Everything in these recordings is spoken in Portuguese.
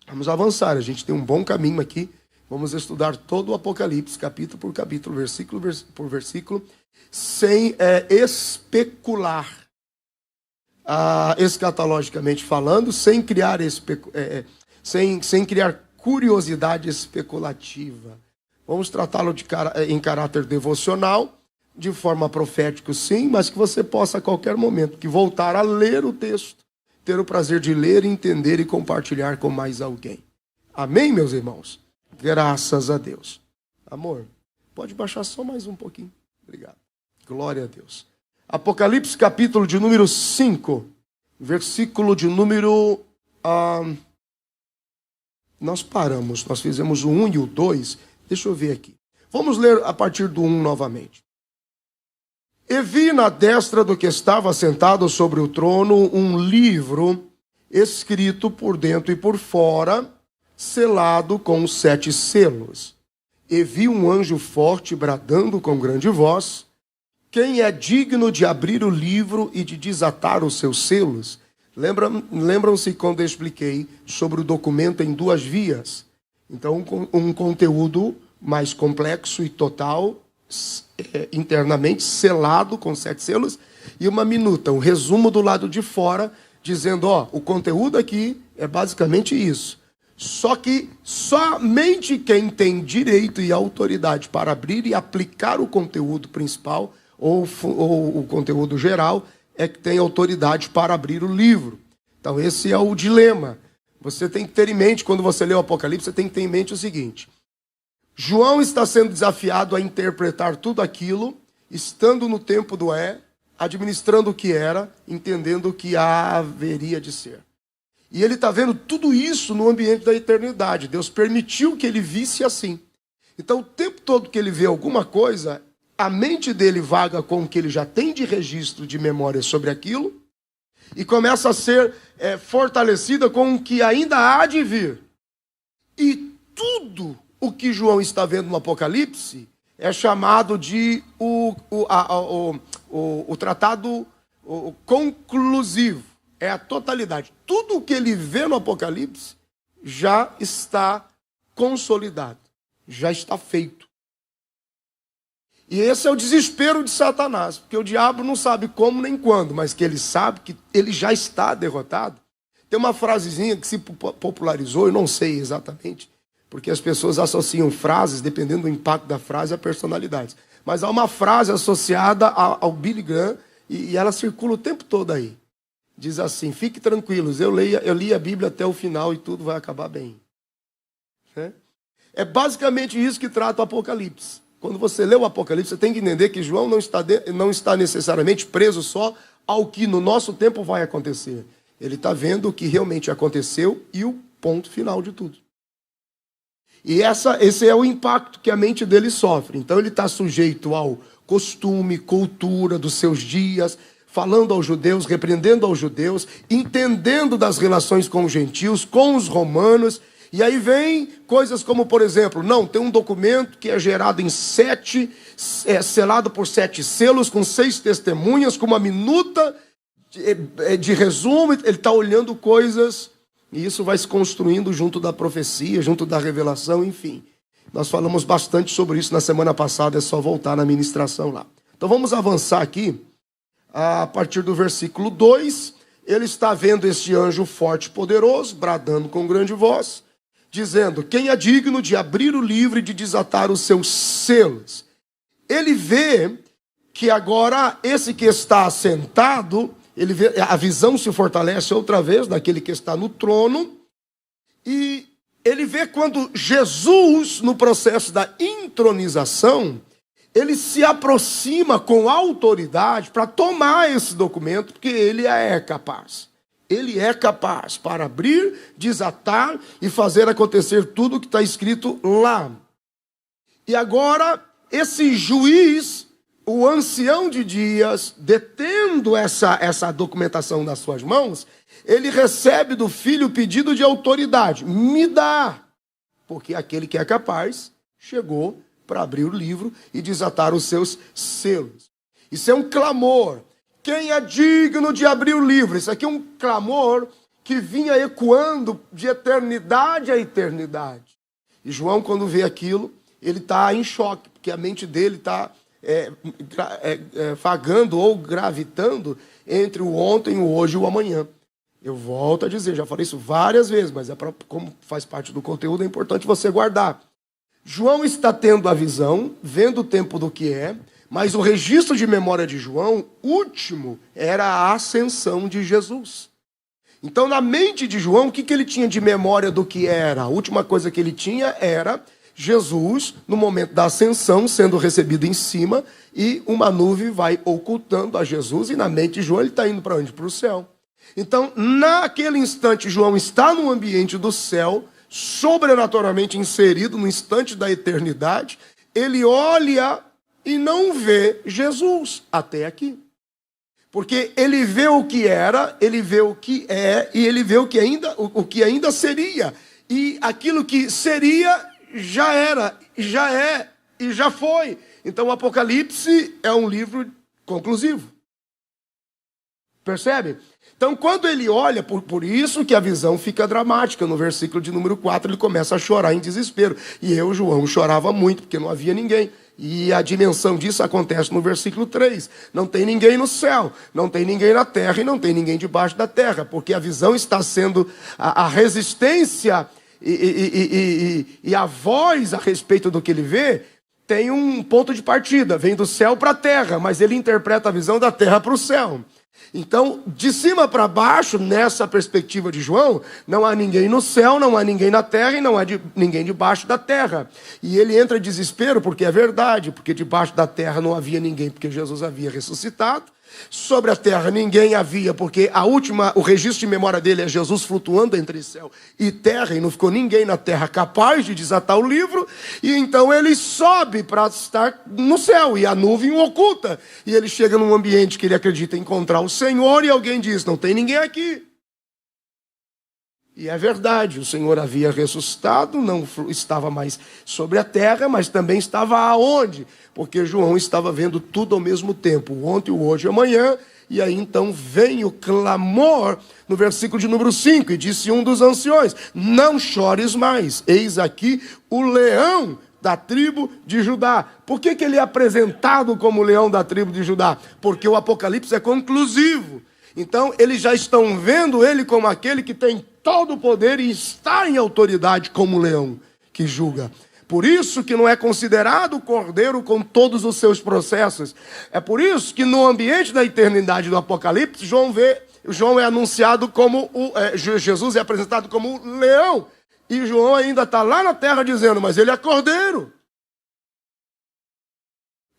Vamos avançar, a gente tem um bom caminho aqui. Vamos estudar todo o Apocalipse, capítulo por capítulo, versículo por versículo, sem especular, escatologicamente falando, sem criar, sem criar curiosidade especulativa. Vamos tratá-lo em caráter devocional, de forma profética, sim, mas que você possa a qualquer momento que voltar a ler o texto, ter o prazer de ler, entender e compartilhar com mais alguém. Amém, meus irmãos? Graças a Deus. Amor, pode baixar só mais um pouquinho. Obrigado. Glória a Deus. Apocalipse, capítulo de número 5, versículo de número... nós fizemos o 1 e o 2. Deixa eu ver aqui. Vamos ler a partir do 1 novamente. E vi na destra do que estava sentado sobre o trono um livro escrito por dentro e por fora, selado com 7 selos. E vi um anjo forte bradando com grande voz: quem é digno de abrir o livro e de desatar os seus selos? Lembram-se quando eu expliquei sobre o documento em 2 vias? Então, um conteúdo mais complexo e total, internamente selado com 7 selos, e uma minuta, um resumo do lado de fora, dizendo, o conteúdo aqui é basicamente isso. Só que somente quem tem direito e autoridade para abrir e aplicar o conteúdo principal, ou o conteúdo geral, é que tem autoridade para abrir o livro. Então esse é o dilema. Você tem que ter em mente, quando você lê o Apocalipse, você tem que ter em mente o seguinte: João está sendo desafiado a interpretar tudo aquilo, estando no tempo do administrando o que era, entendendo o que haveria de ser. E ele está vendo tudo isso no ambiente da eternidade. Deus permitiu que ele visse assim. Então, o tempo todo que ele vê alguma coisa, a mente dele vaga com o que ele já tem de registro, de memória sobre aquilo, e começa a ser fortalecida com o que ainda há de vir. E tudo o que João está vendo no Apocalipse é chamado de o tratado conclusivo. É a totalidade. Tudo o que ele vê no Apocalipse já está consolidado, já está feito. E esse é o desespero de Satanás, porque o diabo não sabe como nem quando, mas que ele sabe que ele já está derrotado. Tem uma frasezinha que se popularizou, eu não sei exatamente, porque as pessoas associam frases, dependendo do impacto da frase, a personalidades. Mas há uma frase associada ao Billy Graham, e ela circula o tempo todo aí. Diz assim: fique tranquilos, eu li a Bíblia até o final e tudo vai acabar bem. É basicamente isso que trata o Apocalipse. Quando você lê o Apocalipse, você tem que entender que João não está necessariamente preso só ao que no nosso tempo vai acontecer. Ele está vendo o que realmente aconteceu e o ponto final de tudo. E esse é o impacto que a mente dele sofre. Então ele está sujeito ao costume, cultura dos seus dias, falando aos judeus, repreendendo aos judeus, entendendo das relações com os gentios, com os romanos. E aí vem coisas como, por exemplo, tem um documento que é gerado em 7, selado por 7 selos, com 6 testemunhas, com uma minuta de resumo. Ele está olhando coisas, e isso vai se construindo junto da profecia, junto da revelação, enfim. Nós falamos bastante sobre isso na semana passada, é só voltar na ministração lá. Então vamos avançar aqui. A partir do versículo 2, ele está vendo este anjo forte e poderoso, bradando com grande voz, dizendo: quem é digno de abrir o livro e de desatar os seus selos? Ele vê que agora esse que está assentado, a visão se fortalece outra vez daquele que está no trono, e ele vê quando Jesus, no processo da intronização, ele se aproxima com autoridade para tomar esse documento, porque ele é capaz. Ele é capaz para abrir, desatar e fazer acontecer tudo o que está escrito lá. E agora, esse juiz, o ancião de dias, detendo essa documentação nas suas mãos, ele recebe do filho o pedido de autoridade. Me dá, porque aquele que é capaz chegou para abrir o livro e desatar os seus selos. Isso é um clamor. Quem é digno de abrir o livro? Isso aqui é um clamor que vinha ecoando de eternidade a eternidade. E João, quando vê aquilo, ele está em choque, porque a mente dele está vagando ou gravitando entre o ontem, o hoje e o amanhã. Eu volto a dizer, já falei isso várias vezes, mas como faz parte do conteúdo, é importante você guardar. João está tendo a visão, vendo o tempo do que é, mas o registro de memória de João, último, era a ascensão de Jesus. Então, na mente de João, o que ele tinha de memória do que era? A última coisa que ele tinha era Jesus, no momento da ascensão, sendo recebido em cima, e uma nuvem vai ocultando a Jesus, e na mente de João ele está indo para onde? Para o céu. Então, naquele instante, João está no ambiente do céu, sobrenaturalmente inserido no instante da eternidade, ele olha e não vê Jesus até aqui. Porque ele vê o que era, ele vê o que é, e ele vê o que ainda seria. E aquilo que seria já era, já é e já foi. Então o Apocalipse é um livro conclusivo. Percebe? Então quando ele olha, por isso que a visão fica dramática. No versículo de número 4 ele começa a chorar em desespero. E eu, João, chorava muito, porque não havia ninguém. E a dimensão disso acontece no versículo 3. Não tem ninguém no céu, não tem ninguém na terra e não tem ninguém debaixo da terra. Porque a visão está sendo a resistência e a voz a respeito do que ele vê tem um ponto de partida. Vem do céu para a terra, mas ele interpreta a visão da terra para o céu. Então, de cima para baixo, nessa perspectiva de João, não há ninguém no céu, não há ninguém na terra e não há ninguém debaixo da terra. E ele entra em desespero porque é verdade, porque debaixo da terra não havia ninguém, porque Jesus havia ressuscitado. Sobre a terra ninguém havia, porque o registro de memória dele é Jesus flutuando entre céu e terra, e não ficou ninguém na terra capaz de desatar o livro, e então ele sobe para estar no céu, e a nuvem o oculta, e ele chega num ambiente que ele acredita encontrar o Senhor, e alguém diz, não tem ninguém aqui. E é verdade, o Senhor havia ressuscitado, não estava mais sobre a terra, mas também estava aonde? Porque João estava vendo tudo ao mesmo tempo, o ontem, o hoje e o amanhã, e aí então vem o clamor no versículo de número 5, e disse um dos anciões, não chores mais, eis aqui o leão da tribo de Judá. Por que ele é apresentado como leão da tribo de Judá? Porque o Apocalipse é conclusivo. Então, eles já estão vendo ele como aquele que tem todo o poder e está em autoridade como leão que julga. Por isso que não é considerado cordeiro com todos os seus processos. É por isso que no ambiente da eternidade do Apocalipse, João é anunciado como, Jesus é apresentado como leão. E João ainda está lá na terra dizendo, mas ele é cordeiro.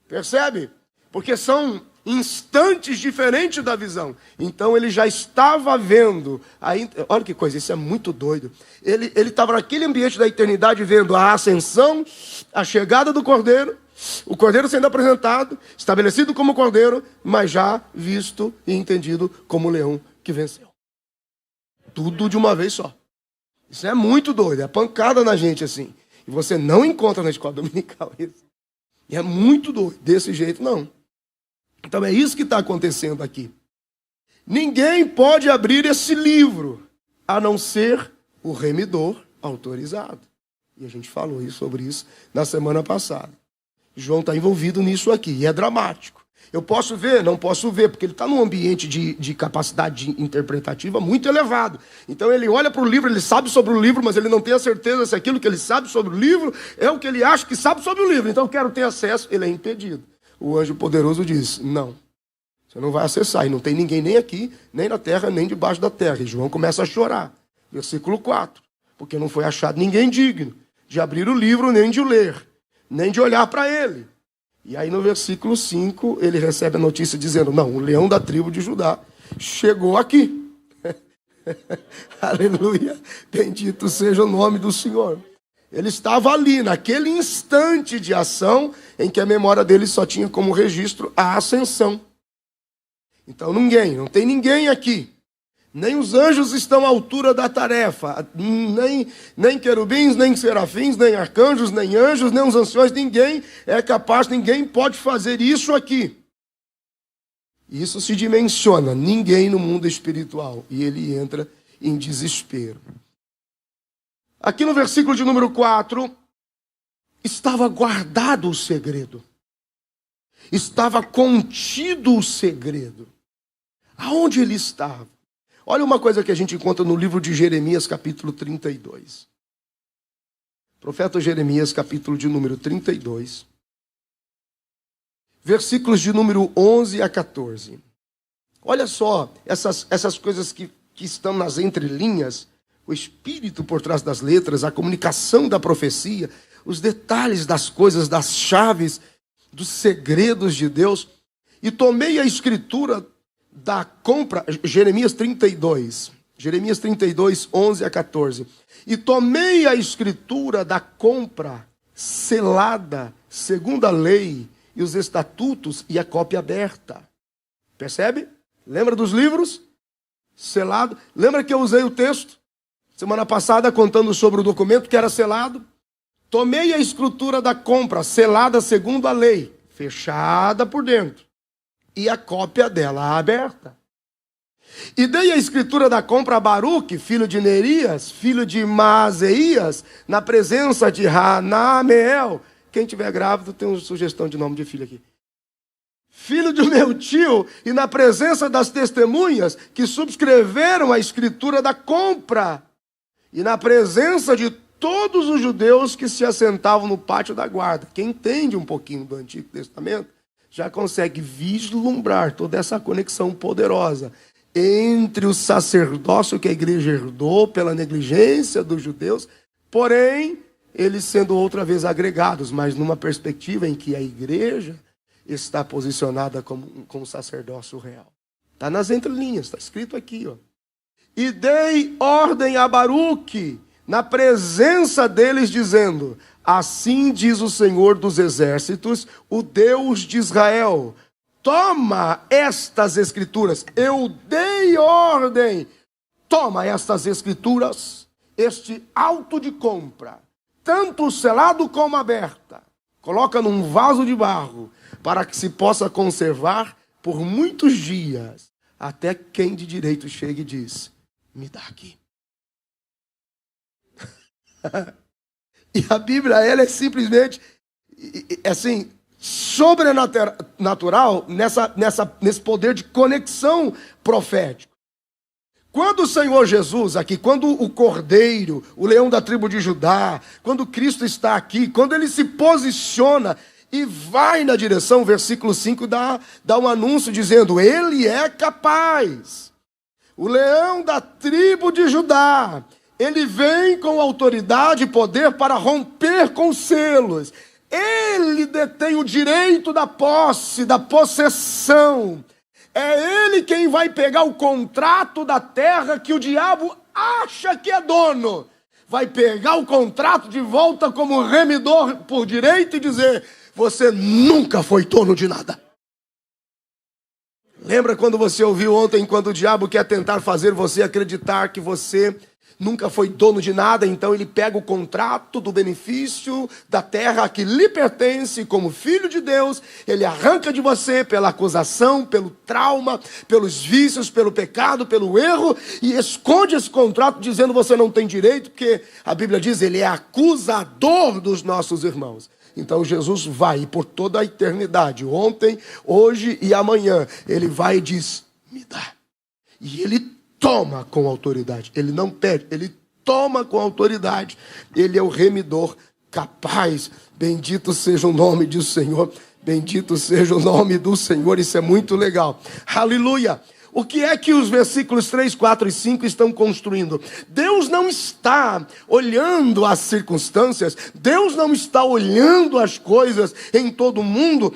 Percebe? Porque são instantes diferentes da visão. Então ele já estava vendo. Olha que coisa, isso é muito doido. Ele estava naquele ambiente da eternidade vendo a ascensão, a chegada do cordeiro, o cordeiro sendo apresentado, estabelecido como cordeiro, mas já visto e entendido como leão que venceu. Tudo de uma vez só. Isso é muito doido, é pancada na gente assim. E você não encontra na escola dominical isso. E é muito doido, desse jeito não. Então é isso que está acontecendo aqui. Ninguém pode abrir esse livro, a não ser o remidor autorizado. E a gente falou sobre isso na semana passada. João está envolvido nisso aqui, e é dramático. Eu posso ver? Não posso ver, porque ele está num ambiente de capacidade interpretativa muito elevado. Então ele olha para o livro, ele sabe sobre o livro, mas ele não tem a certeza se aquilo que ele sabe sobre o livro é o que ele acha que sabe sobre o livro. Então eu quero ter acesso, ele é impedido. O anjo poderoso diz, não, você não vai acessar, e não tem ninguém nem aqui, nem na terra, nem debaixo da terra. E João começa a chorar, versículo 4, porque não foi achado ninguém digno de abrir o livro, nem de o ler, nem de olhar para ele. E aí no versículo 5, ele recebe a notícia dizendo, não, o leão da tribo de Judá chegou aqui. Aleluia, bendito seja o nome do Senhor. Ele estava ali, naquele instante de ação, em que a memória dele só tinha como registro a ascensão. Então não tem ninguém aqui. Nem os anjos estão à altura da tarefa. Nem querubins, nem serafins, nem arcanjos, nem anjos, nem os anciões. Ninguém é capaz, ninguém pode fazer isso aqui. Isso se dimensiona, ninguém no mundo espiritual. E ele entra em desespero. Aqui no versículo de número 4, estava guardado o segredo. Estava contido o segredo. Aonde ele estava? Olha uma coisa que a gente encontra no livro de Jeremias, capítulo 32. Profeta Jeremias, capítulo de número 32. Versículos de número 11 a 14. Olha só essas coisas que estão nas entrelinhas, o espírito por trás das letras, a comunicação da profecia, os detalhes das coisas, das chaves, dos segredos de Deus. E tomei a escritura da compra, Jeremias 32, 11 a 14. E tomei a escritura da compra selada, segundo a lei e os estatutos, e a cópia aberta. Percebe? Lembra dos livros? Selado. Lembra que eu usei o texto semana passada contando sobre o documento que era selado? Tomei a escritura da compra selada segundo a lei, fechada por dentro, e a cópia dela aberta. E dei a escritura da compra a Baruque, filho de Nerias, filho de Maazeias, na presença de Hanameel. Quem tiver grávido tem uma sugestão de nome de filho aqui. Filho do meu tio, e na presença das testemunhas que subscreveram a escritura da compra, e na presença de todos os judeus que se assentavam no pátio da guarda. Quem entende um pouquinho do Antigo Testamento já consegue vislumbrar toda essa conexão poderosa entre o sacerdócio que a igreja herdou pela negligência dos judeus, porém, eles sendo outra vez agregados, mas numa perspectiva em que a igreja está posicionada como sacerdócio real. Está nas entrelinhas, está escrito aqui, ó. E dei ordem a Baruque, na presença deles, dizendo: assim diz o Senhor dos exércitos, o Deus de Israel, toma estas escrituras. Eu dei ordem. Toma estas escrituras, este auto de compra, tanto selado como aberta. Coloca num vaso de barro, para que se possa conservar por muitos dias, até quem de direito chegue e diz: me dá aqui. E a Bíblia, ela é simplesmente, assim, sobrenatural nesse poder de conexão profético. Quando o Senhor Jesus aqui, quando o Cordeiro, o leão da tribo de Judá, quando Cristo está aqui, quando ele se posiciona e vai na direção, o versículo 5 dá um anúncio dizendo: ele é capaz. O leão da tribo de Judá, ele vem com autoridade e poder para romper com selos. Ele detém o direito da posse, da possessão. É ele quem vai pegar o contrato da terra que o diabo acha que é dono. Vai pegar o contrato de volta como remidor por direito e dizer: você nunca foi dono de nada. Lembra quando você ouviu ontem, quando o diabo quer tentar fazer você acreditar que você nunca foi dono de nada, então ele pega o contrato do benefício da terra que lhe pertence como filho de Deus, ele arranca de você pela acusação, pelo trauma, pelos vícios, pelo pecado, pelo erro, e esconde esse contrato dizendo: você não tem direito, porque a Bíblia diz, ele é acusador dos nossos irmãos. Então Jesus vai por toda a eternidade, ontem, hoje e amanhã, ele vai e diz: me dá. E ele toma com autoridade. Ele não pede, ele toma com autoridade. Ele é o remidor capaz. Bendito seja o nome do Senhor. Bendito seja o nome do Senhor. Isso é muito legal. Aleluia. O que é que os versículos 3, 4 e 5 estão construindo? Deus não está olhando as circunstâncias, Deus não está olhando as coisas em todo o mundo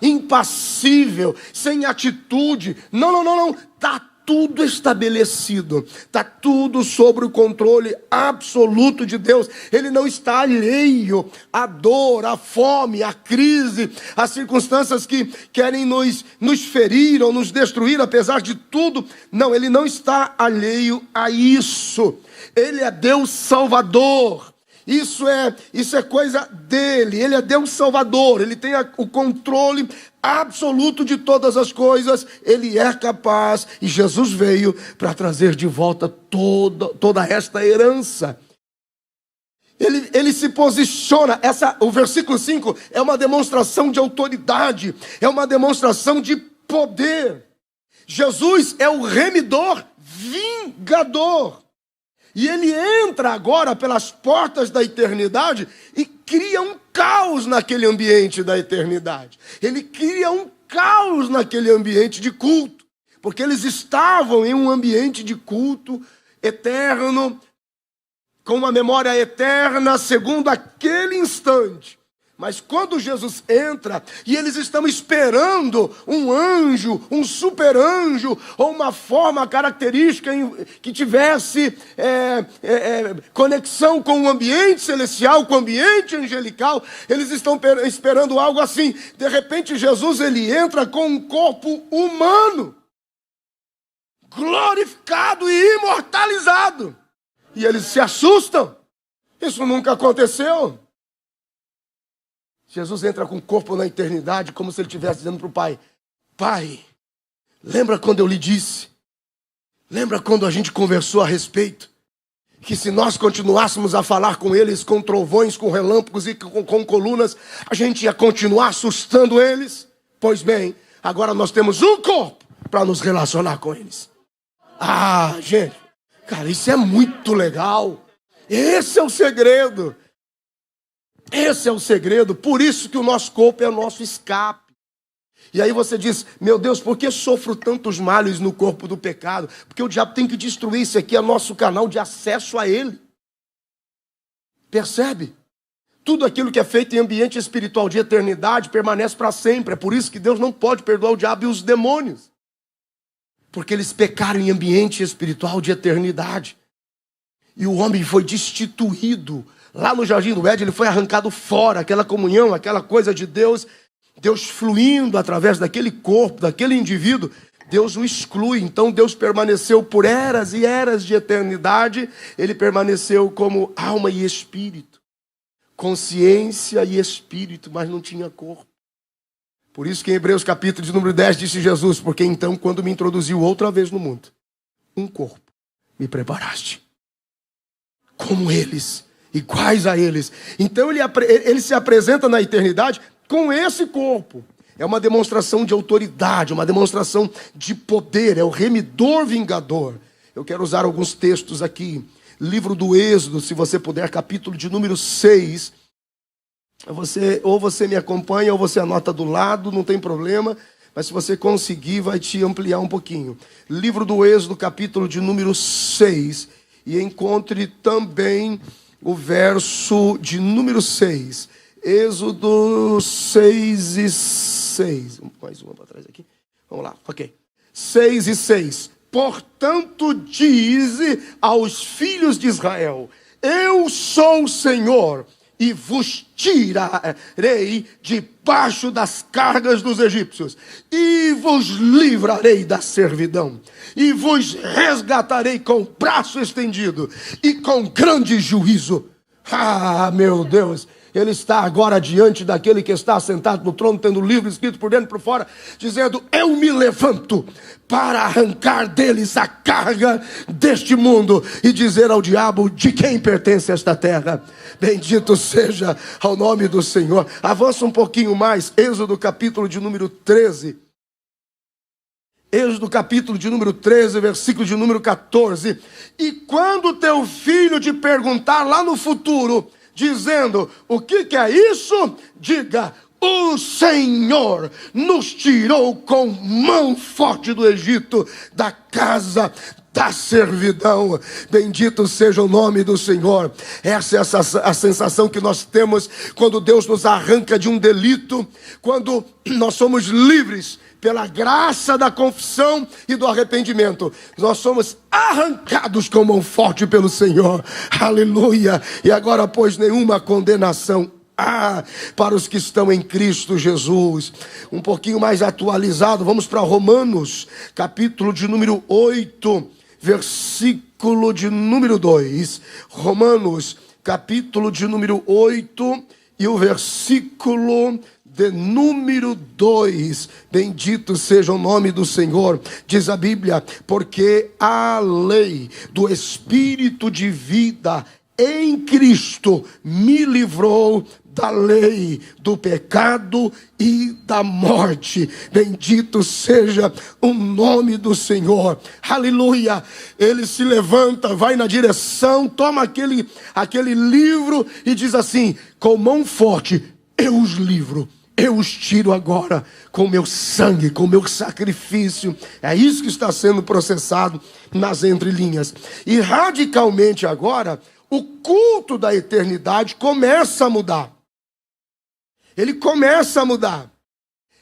impassível, sem atitude. Não. Está tudo estabelecido, está tudo sob o controle absoluto de Deus. Ele não está alheio à dor, à fome, à crise, às circunstâncias que querem nos ferir ou nos destruir, apesar de tudo. Não, ele não está alheio a isso. Ele é Deus Salvador. Isso é coisa dele. Ele é Deus Salvador. Ele tem o controle absoluto de todas as coisas. Ele é capaz. E Jesus veio para trazer de volta toda esta herança. Ele se posiciona. O versículo 5 é uma demonstração de autoridade. É uma demonstração de poder. Jesus é o remidor vingador. E ele entra agora pelas portas da eternidade e cria um caos naquele ambiente da eternidade. Ele cria um caos naquele ambiente de culto. Porque eles estavam em um ambiente de culto eterno, com uma memória eterna, segundo aquele instante. Mas quando Jesus entra, e eles estão esperando um anjo, um super anjo, ou uma forma característica que tivesse conexão com o ambiente celestial, com o ambiente angelical, eles estão esperando algo assim. De repente Jesus ele entra com um corpo humano, glorificado e imortalizado. E eles se assustam. Isso nunca aconteceu. Jesus entra com o corpo na eternidade, como se ele estivesse dizendo para o Pai: Pai, lembra quando eu lhe disse? Lembra quando a gente conversou a respeito? Que se nós continuássemos a falar com eles, com trovões, com relâmpagos e com colunas, a gente ia continuar assustando eles? Pois bem, agora nós temos um corpo para nos relacionar com eles. Ah, gente, cara, isso é muito legal. Esse é o segredo. Esse é o segredo. Por isso que o nosso corpo é o nosso escape. E aí você diz: meu Deus, por que sofro tantos males no corpo do pecado? Porque o diabo tem que destruir. Isso aqui é nosso canal de acesso a ele. Percebe? Tudo aquilo que é feito em ambiente espiritual de eternidade permanece para sempre. É por isso que Deus não pode perdoar o diabo e os demônios. Porque eles pecaram em ambiente espiritual de eternidade. E o homem foi destituído. Lá no Jardim do Éden, ele foi arrancado fora. Aquela comunhão, aquela coisa de Deus. Deus fluindo através daquele corpo, daquele indivíduo. Deus o exclui. Então Deus permaneceu por eras e eras de eternidade. Ele permaneceu como alma e espírito. Consciência e espírito, mas não tinha corpo. Por isso que em Hebreus capítulo de número 10 disse Jesus: porque então, quando me introduziu outra vez no mundo, um corpo me preparaste. Como eles, iguais a eles. Então ele se apresenta na eternidade com esse corpo. É uma demonstração de autoridade, uma demonstração de poder. É o remidor vingador. Eu quero usar alguns textos aqui. Livro do Êxodo, se você puder, capítulo de número 6. Ou você me acompanha, ou você anota do lado, não tem problema. Mas se você conseguir, vai te ampliar um pouquinho. Livro do Êxodo, capítulo de número 6. E encontre também o verso de número 6. Êxodo 6 e 6. Mais uma para trás aqui. Vamos lá, ok. 6 e 6. Portanto, dize aos filhos de Israel: eu sou o Senhor, e vos tirarei debaixo das cargas dos egípcios, e vos livrarei da servidão, e vos resgatarei com o braço estendido, e com grande juízo. Ah, meu Deus! Ele está agora diante daquele que está sentado no trono, tendo o livro escrito por dentro e por fora, dizendo: eu me levanto para arrancar deles a carga deste mundo e dizer ao diabo de quem pertence esta terra. Bendito seja ao nome do Senhor. Avança um pouquinho mais, Êxodo capítulo de número 13. Êxodo capítulo de número 13, versículo de número 14. E quando teu filho te perguntar lá no futuro, dizendo: o que é isso? Diga: o Senhor nos tirou com mão forte do Egito, da casa da servidão. Bendito seja o nome do Senhor. Essa é a sensação que nós temos quando Deus nos arranca de um delito, quando nós somos livres pela graça da confissão e do arrependimento. Nós somos arrancados com mão forte pelo Senhor. Aleluia. E agora, pois, nenhuma condenação para os que estão em Cristo Jesus. Um pouquinho mais atualizado, vamos para Romanos, capítulo de número 8, versículo de número 2. Romanos, capítulo de número 8 e o versículo de número 2. Bendito seja o nome do Senhor. Diz a Bíblia: porque a lei do Espírito de vida em Cristo me livrou da lei, do pecado e da morte. Bendito seja o nome do Senhor. Aleluia. Ele se levanta, vai na direção, toma aquele livro e diz assim: com mão forte eu os livro. Eu os tiro agora com o meu sangue, com o meu sacrifício. É isso que está sendo processado nas entrelinhas. E radicalmente agora, o culto da eternidade começa a mudar. Ele começa a mudar.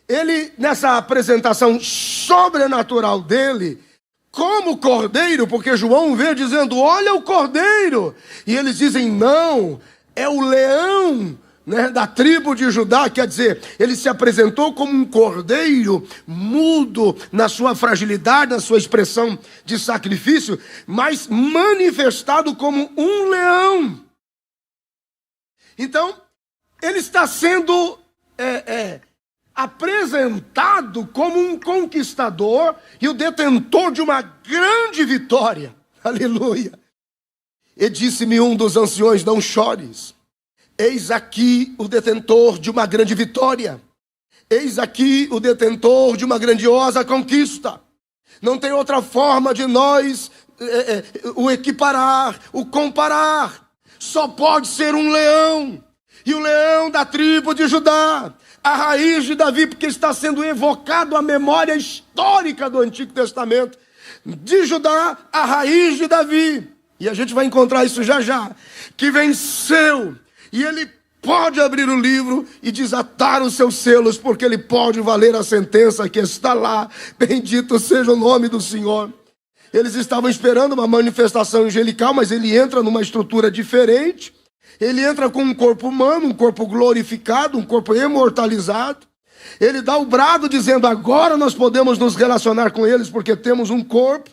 Ele, nessa apresentação sobrenatural dele, como cordeiro, porque João vê dizendo: olha o cordeiro. E eles dizem: não, é o leão, né, da tribo de Judá. Quer dizer, ele se apresentou como um cordeiro mudo na sua fragilidade, na sua expressão de sacrifício, mas manifestado como um leão. Então, ele está sendo apresentado como um conquistador e o detentor de uma grande vitória. Aleluia. E disse-me um dos anciões: não chores. Eis aqui o detentor de uma grande vitória. Eis aqui o detentor de uma grandiosa conquista. Não tem outra forma de nós o equiparar, o comparar. Só pode ser um leão. E o leão da tribo de Judá, a raiz de Davi, porque está sendo evocado a memória histórica do Antigo Testamento. De Judá, a raiz de Davi. E a gente vai encontrar isso já já. Que venceu. E ele pode abrir o livro e desatar os seus selos, porque ele pode valer a sentença que está lá. Bendito seja o nome do Senhor. Eles estavam esperando uma manifestação angelical, mas ele entra numa estrutura diferente. Ele entra com um corpo humano, um corpo glorificado, um corpo imortalizado. Ele dá o brado dizendo: agora nós podemos nos relacionar com eles porque temos um corpo.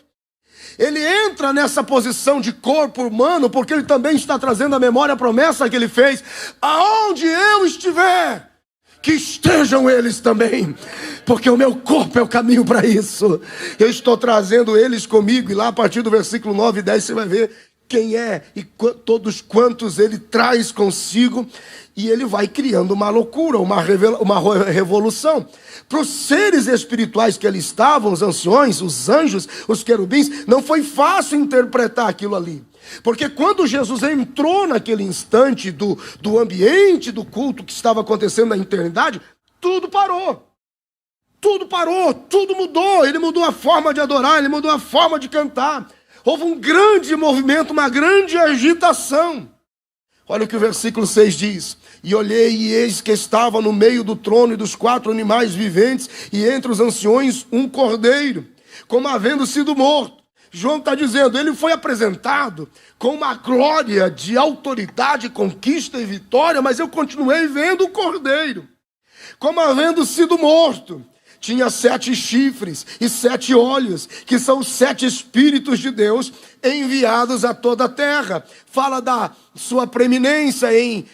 Ele entra nessa posição de corpo humano porque ele também está trazendo à memória a promessa que ele fez: aonde eu estiver, que estejam eles também, porque o meu corpo é o caminho para isso. Eu estou trazendo eles comigo. E lá a partir do versículo 9 e 10 você vai ver quem é e todos quantos ele traz consigo. E ele vai criando uma loucura, uma revolução. Para os seres espirituais que ali estavam, os anciões, os anjos, os querubins, não foi fácil interpretar aquilo ali. Porque quando Jesus entrou naquele instante do ambiente do culto que estava acontecendo na eternidade, tudo parou. Tudo parou, tudo mudou. Ele mudou a forma de adorar, ele mudou a forma de cantar. Houve um grande movimento, uma grande agitação. Olha o que o versículo 6 diz: e olhei, e eis que estava no meio do trono e dos 4 animais viventes, e entre os anciões um cordeiro, como havendo sido morto. João está dizendo, ele foi apresentado com uma glória de autoridade, conquista e vitória, mas eu continuei vendo o cordeiro, como havendo sido morto. Tinha 7 chifres e 7 olhos, que são os 7 Espíritos de Deus enviados a toda a terra. Fala da sua preeminência em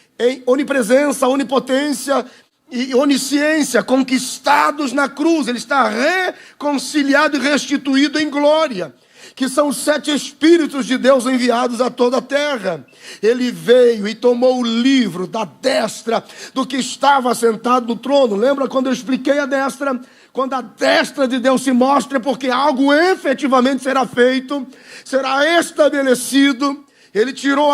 onipresença, onipotência e onisciência, conquistados na cruz. Ele está reconciliado e restituído em glória, que são os 7 Espíritos de Deus enviados a toda a terra. Ele veio e tomou o livro da destra do que estava sentado no trono. Lembra quando eu expliquei a destra? Quando a destra de Deus se mostra, é porque algo efetivamente será feito, será estabelecido. Ele tirou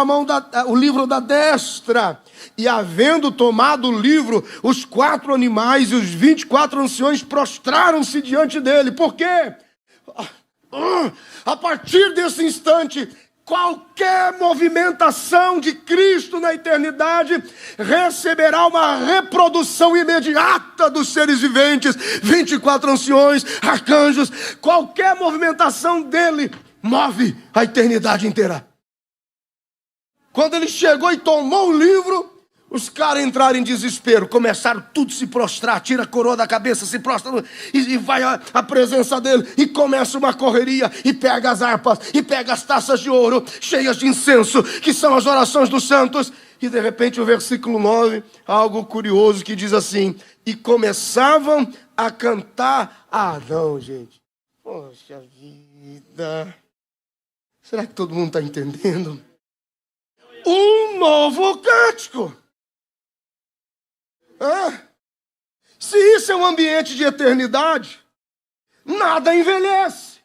o livro da destra, e havendo tomado o livro, os 4 animais e os 24 anciões prostraram-se diante dele. Por quê? A partir desse instante, qualquer movimentação de Cristo na eternidade receberá uma reprodução imediata dos seres viventes, 24 anciões, arcanjos. Qualquer movimentação dele move a eternidade inteira. Quando ele chegou e tomou o livro, Os caras entraram em desespero, começaram tudo a se prostrar, tira a coroa da cabeça, se prostra e vai a presença dele, e começa uma correria, e pega as harpas, e pega as taças de ouro, cheias de incenso, que são as orações dos santos, e de repente o versículo 9, algo curioso que diz assim, e começavam a cantar, não gente, poxa vida, será que todo mundo está entendendo? Um novo cântico. Se isso é um ambiente de eternidade, nada envelhece.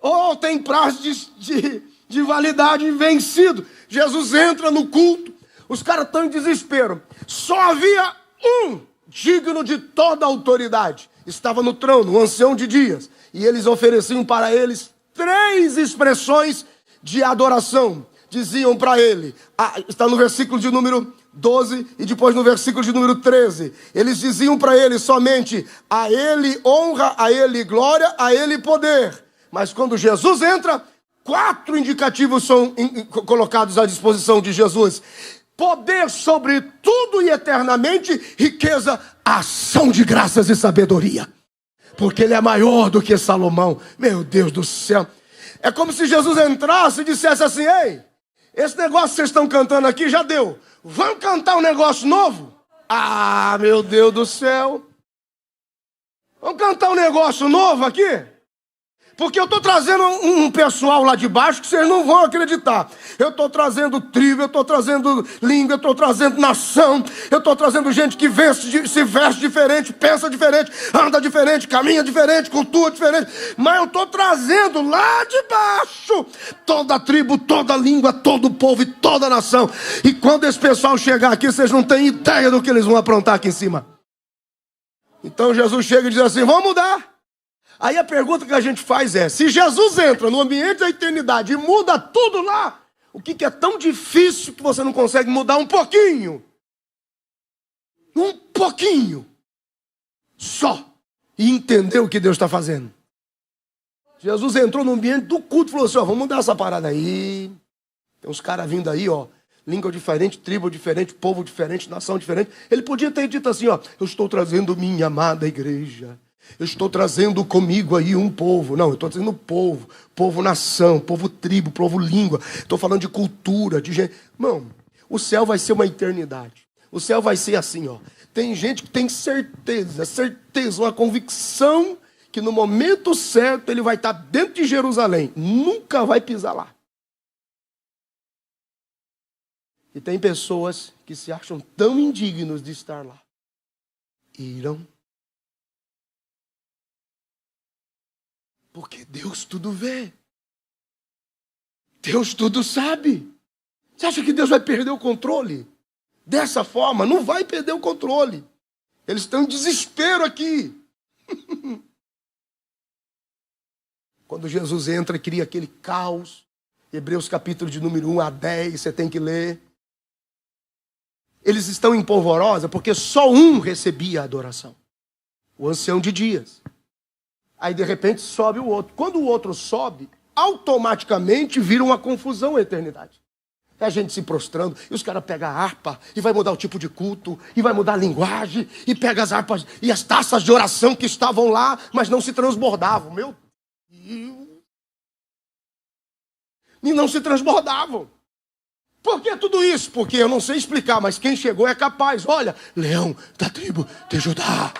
Ou tem prazo de validade vencido. Jesus entra no culto, os caras estão em desespero. Só havia um digno de toda a autoridade. Estava no trono, o ancião de dias. E eles ofereciam para eles 3 expressões de adoração. Diziam para ele, está no versículo de número 12 e depois no versículo de número 13. Eles diziam para ele somente, a ele honra, a ele glória, a ele poder. Mas quando Jesus entra, 4 indicativos são colocados à disposição de Jesus. Poder sobre tudo e eternamente, riqueza, ação de graças e sabedoria. Porque ele é maior do que Salomão. Meu Deus do céu. É como se Jesus entrasse e dissesse assim, ei, esse negócio que vocês estão cantando aqui já deu. Vamos cantar um negócio novo? Meu Deus do céu. Vamos cantar um negócio novo aqui? Porque eu estou trazendo um pessoal lá de baixo que vocês não vão acreditar. Eu estou trazendo tribo, eu estou trazendo língua, eu estou trazendo nação. Eu estou trazendo gente que se veste diferente, pensa diferente, anda diferente, caminha diferente, cultua diferente. Mas eu estou trazendo lá de baixo toda a tribo, toda a língua, todo o povo e toda a nação. E quando esse pessoal chegar aqui, vocês não têm ideia do que eles vão aprontar aqui em cima. Então Jesus chega e diz assim, vamos mudar. Aí a pergunta que a gente faz é, se Jesus entra no ambiente da eternidade e muda tudo lá, o que é tão difícil que você não consegue mudar um pouquinho? Um pouquinho. Só. E entender o que Deus está fazendo. Jesus entrou no ambiente do culto e falou assim, vamos mudar essa parada aí. Tem uns caras vindo aí, língua diferente, tribo diferente, povo diferente, nação diferente. Ele podia ter dito assim, eu estou trazendo minha amada igreja. Eu estou trazendo comigo aí um povo. Não, eu estou trazendo povo. Povo nação, povo tribo, povo língua. Estou falando de cultura, de gente. Irmão, o céu vai ser uma eternidade. O céu vai ser assim, Tem gente que tem certeza, uma convicção que no momento certo ele vai estar dentro de Jerusalém. Nunca vai pisar lá. E tem pessoas que se acham tão indignos de estar lá. Irão. Porque Deus tudo vê. Deus tudo sabe. Você acha que Deus vai perder o controle? Dessa forma, não vai perder o controle. Eles estão em desespero aqui. Quando Jesus entra e cria aquele caos, Hebreus capítulo de número 1 a 10, você tem que ler. Eles estão em polvorosa porque só um recebia a adoração. O ancião de dias. Aí, de repente, sobe o outro. Quando o outro sobe, automaticamente vira uma confusão a eternidade. É a gente se prostrando, e os caras pegam a harpa, e vai mudar o tipo de culto, e vai mudar a linguagem, e pega as harpas e as taças de oração que estavam lá, mas não se transbordavam. Meu Deus! E não se transbordavam. Por que tudo isso? Porque eu não sei explicar, mas quem chegou é capaz. Olha, leão da tribo de Judá.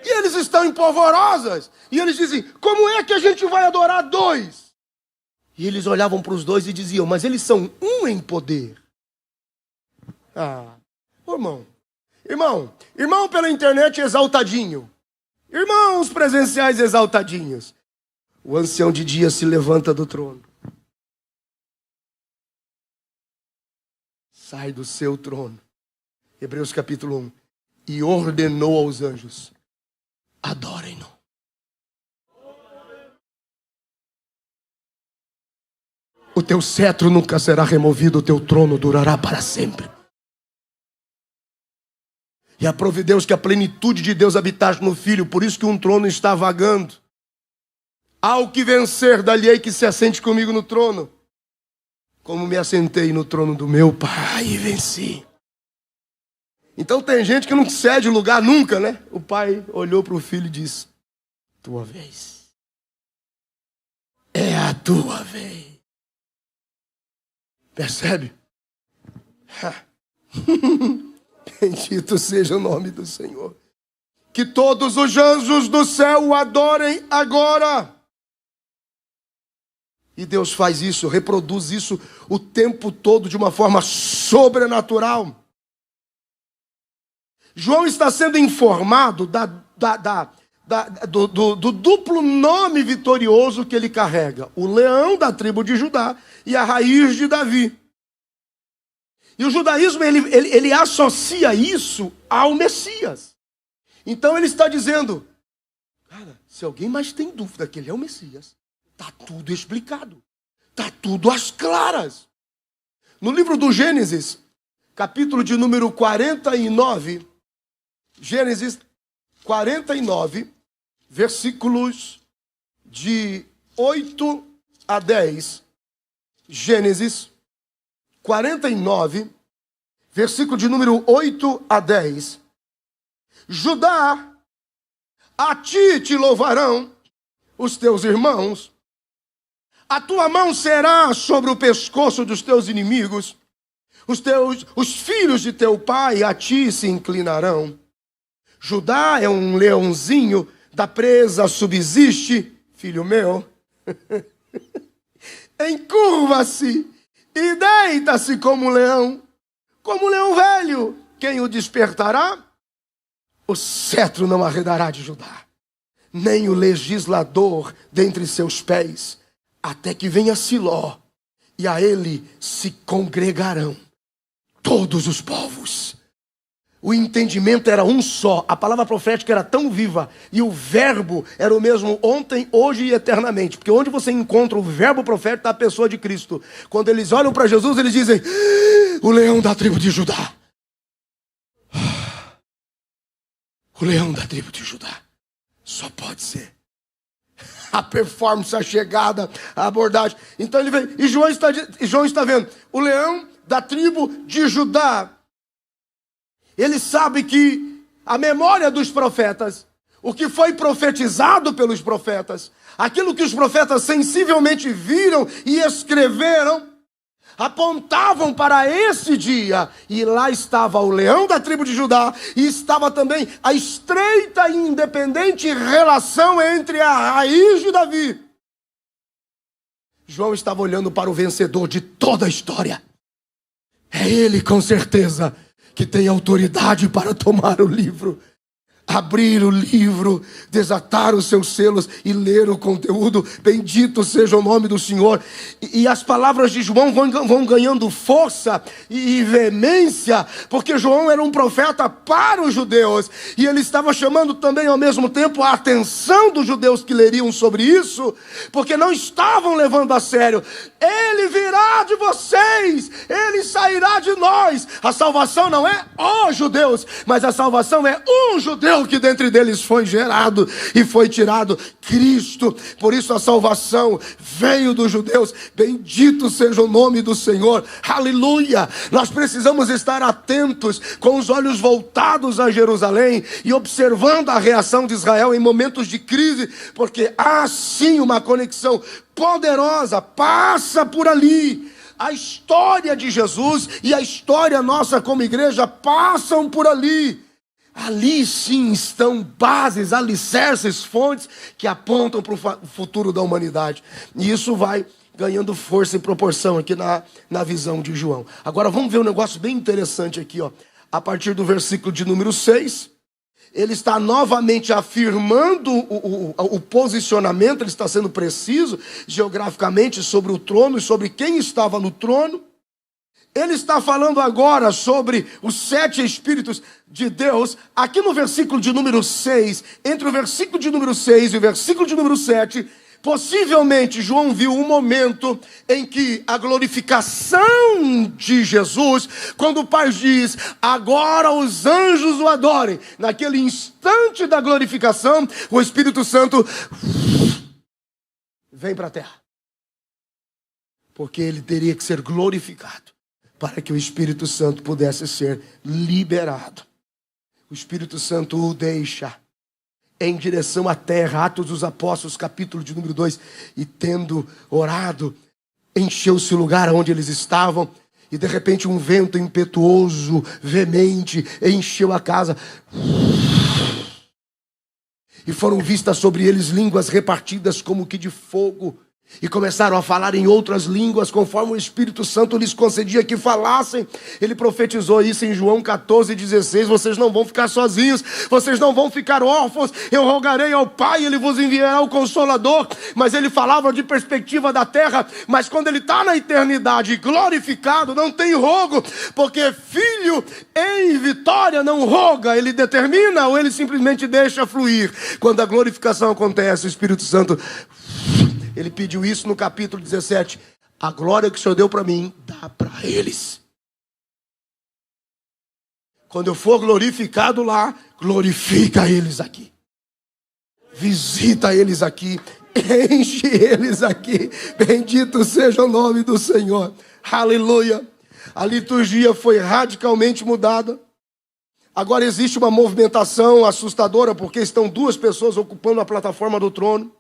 E eles estão em polvorosas. E eles dizem, como é que a gente vai adorar 2? E eles olhavam para os 2 e diziam, mas eles são um em poder. Irmão pela internet exaltadinho. Irmãos presenciais exaltadinhos. O ancião de dia se levanta do trono. Sai do seu trono. Hebreus capítulo 1. E ordenou aos anjos. Adorem-no. O teu cetro nunca será removido, o teu trono durará para sempre. E aprove Deus que a plenitude de Deus habitasse no Filho, por isso que um trono está vagando. Ao que vencer, dali que se assente comigo no trono, como me assentei no trono do meu Pai e venci. Então tem gente que não cede lugar nunca, né? O pai olhou para o filho e disse: tua vez. É a tua vez. Percebe? Bendito seja o nome do Senhor. Que todos os anjos do céu o adorem agora. E Deus faz isso, reproduz isso o tempo todo de uma forma sobrenatural. João está sendo informado do duplo nome vitorioso que ele carrega: o leão da tribo de Judá e a raiz de Davi. E o judaísmo ele associa isso ao Messias. Então ele está dizendo: cara, se alguém mais tem dúvida que ele é o Messias, está tudo explicado, está tudo às claras. No livro do Gênesis, capítulo de número 49, Gênesis 49, versículos de 8 a 10. Gênesis 49, versículo de número 8 a 10. Judá, a ti te louvarão os teus irmãos, a tua mão será sobre o pescoço dos teus inimigos, os filhos de teu pai a ti se inclinarão. Judá é um leãozinho, da presa subsiste, filho meu. Encurva-se e deita-se como leão velho. Quem o despertará? O cetro não arredará de Judá, nem o legislador dentre seus pés, até que venha Siló, e a ele se congregarão todos os povos. O entendimento era um só, a palavra profética era tão viva, e o verbo era o mesmo ontem, hoje e eternamente, porque onde você encontra o verbo profético está a pessoa de Cristo. Quando eles olham para Jesus, eles dizem: o leão da tribo de Judá. O leão da tribo de Judá. Só pode ser. A performance, a chegada, a abordagem. Então ele vem, e João está vendo o leão da tribo de Judá. Ele sabe que a memória dos profetas, o que foi profetizado pelos profetas, aquilo que os profetas sensivelmente viram e escreveram, apontavam para esse dia. E lá estava o leão da tribo de Judá, e estava também a estreita e independente relação entre a raiz de Davi. João estava olhando para o vencedor de toda a história. É ele, com certeza, que tem autoridade para tomar o livro, abrir o livro, desatar os seus selos e ler o conteúdo. Bendito seja o nome do Senhor. E as palavras de João vão ganhando força e veemência, porque João era um profeta para os judeus, e ele estava chamando também ao mesmo tempo a atenção dos judeus que leriam sobre isso, porque não estavam levando a sério. Ele virá de vocês, ele sairá de nós. A salvação não é os judeus, mas a salvação é um judeu que dentre deles foi gerado e foi tirado, Cristo. Por isso a salvação veio dos judeus. Bendito seja o nome do Senhor, aleluia. Nós precisamos estar atentos, com os olhos voltados a Jerusalém e observando a reação de Israel em momentos de crise, porque há sim uma conexão poderosa, passa por ali. A história de Jesus e a história nossa como igreja passam por ali. Ali sim estão bases, alicerces, fontes que apontam para o futuro da humanidade. E isso vai ganhando força e proporção aqui na visão de João. Agora vamos ver um negócio bem interessante aqui, ó. A partir do versículo de número 6, ele está novamente afirmando o posicionamento, ele está sendo preciso geograficamente sobre o trono e sobre quem estava no trono. Ele está falando agora sobre os 7 Espíritos de Deus. Aqui no versículo de número 6, entre o versículo de número 6 e o versículo de número 7, possivelmente João viu um momento em que a glorificação de Jesus, quando o Pai diz: agora os anjos o adorem, naquele instante da glorificação, o Espírito Santo vem para a terra. porque ele teria que ser glorificado para que o Espírito Santo pudesse ser liberado. O Espírito Santo o deixa em direção à terra. Atos dos Apóstolos, capítulo de número 2. E tendo orado, encheu-se o lugar onde eles estavam. E de repente um vento impetuoso, veemente, encheu a casa. E foram vistas sobre eles línguas repartidas como que de fogo. E começaram a falar em outras línguas, conforme o Espírito Santo lhes concedia que falassem. Ele profetizou isso em João 14,16. Vocês não vão ficar sozinhos, vocês não vão ficar órfãos. Eu rogarei ao Pai, Ele vos enviará o Consolador. Mas ele falava de perspectiva da terra. Mas quando ele está na eternidade glorificado, não tem rogo. Porque filho em vitória não roga, ele determina ou ele simplesmente deixa fluir. Quando a glorificação acontece, o Espírito Santo... Ele pediu isso no capítulo 17. A glória que o Senhor deu para mim, dá para eles. Quando eu for glorificado lá, glorifica eles aqui. Visita eles aqui. Enche eles aqui. Bendito seja o nome do Senhor. Aleluia. A liturgia foi radicalmente mudada. Agora existe uma movimentação assustadora, porque estão duas pessoas ocupando a plataforma do trono.